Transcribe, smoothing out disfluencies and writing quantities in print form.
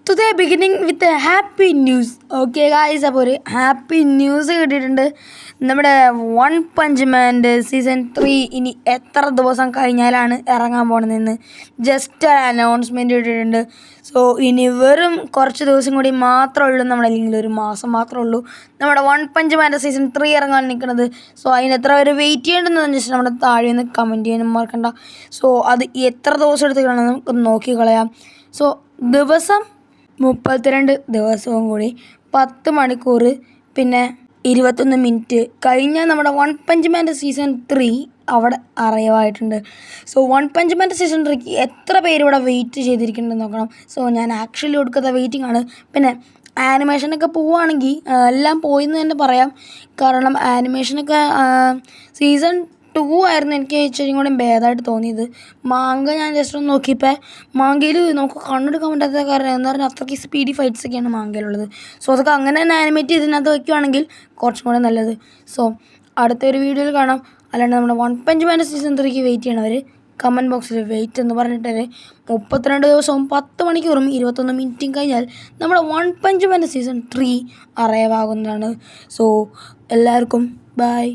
today beginning with a happy news. Okay guys, അപ്പോൾ ഒരു happy news കിട്ടിയിട്ടുണ്ട്. നമ്മുടെ വൺ പഞ്ച് മാൻ്റെ സീസൺ 3 ഇനി എത്ര ദിവസം കഴിഞ്ഞാലാണ് ഇറങ്ങാൻ പോകണമെന്ന് ജസ്റ്റ് അനൗൺസ്മെൻറ്റ് ഇട്ടിട്ടുണ്ട്. സോ ഇനി വെറും കുറച്ച് ദിവസം കൂടി മാത്രമേ ഉള്ളൂ, നമ്മുടെ അല്ലെങ്കിൽ ഒരു മാസം മാത്രമേ ഉള്ളൂ നമ്മുടെ വൺ പഞ്ച് മാൻ്റെ സീസൺ 3 ഇറങ്ങാൻ നിൽക്കുന്നത്. സോ അതിന് എത്ര പേര് വെയിറ്റ് ചെയ്യേണ്ടതെന്ന് ജസ്റ്റ് നമ്മുടെ താഴെ നിന്ന് കമൻറ്റ് ചെയ്യാനും മറക്കണ്ട. സോ അത് എത്ര ദിവസം എടുത്തിട്ടാണ് നമുക്ക് നോക്കി കളയാം. സോ ദിവസം 32 ദിവസവും കൂടി 10 മണിക്കൂർ പിന്നെ 21 മിനിറ്റ് കഴിഞ്ഞാൽ നമ്മുടെ വൺ പഞ്ച് മാൻ്റെ സീസൺ 3 അവിടെ അറിവായിട്ടുണ്ട്. സോ വൺ പഞ്ച് മാൻ്റെ സീസൺ 3ക്ക് എത്ര പേര് ഇവിടെ വെയിറ്റ് ചെയ്തിരിക്കുന്നുണ്ടെന്ന് നോക്കണം. സോ ഞാൻ ആക്ച്വലി കൊടുക്കാത്ത വെയിറ്റിംഗ് ആണ്. പിന്നെ ആനിമേഷനൊക്കെ പോവുകയാണെങ്കിൽ എല്ലാം പോയെന്ന് തന്നെ പറയാം. കാരണം ആനിമേഷനൊക്കെ സീസൺ 2 ആയിരുന്നു എനിക്ക് ഇച്ചിരി കൂടി ഭേദമായിട്ട് തോന്നിയത്. മാങ്ക ഞാൻ ജസ്റ്റ് ഒന്ന് നോക്കിയപ്പോൾ മാങ്കയിൽ നമുക്ക് കണ്ണെടുക്കാൻ പറ്റാത്ത കാരണം എന്ന് പറഞ്ഞാൽ അത്രയ്ക്ക് സ്പീഡി ഫൈറ്റ്സ് ഒക്കെയാണ് മാങ്കയിലുള്ളത്. സോ അതൊക്കെ അങ്ങനെ തന്നെ ആനിമേറ്റ് ചെയ്തതിനകത്ത് വയ്ക്കുകയാണെങ്കിൽ കുറച്ചും കൂടെ നല്ലത്. സോ അടുത്തൊരു വീഡിയോയിൽ കാണാം. അല്ലാണ്ട് നമ്മുടെ വൺ പഞ്ച് മാൻ്റെ സീസൺ 3ക്ക് വെയിറ്റ് ചെയ്യണവർ കമൻറ്റ് ബോക്സിൽ വെയിറ്റ് എന്ന് പറഞ്ഞിട്ട് 32 ദിവസവും 10 മണിക്കൂറും 21 മിനിറ്റും കഴിഞ്ഞാൽ നമ്മുടെ വൺ പഞ്ച് മാൻ്റെ സീസൺ 3 അറിവാകുന്നതാണ്. സോ എല്ലാവർക്കും ബൈ.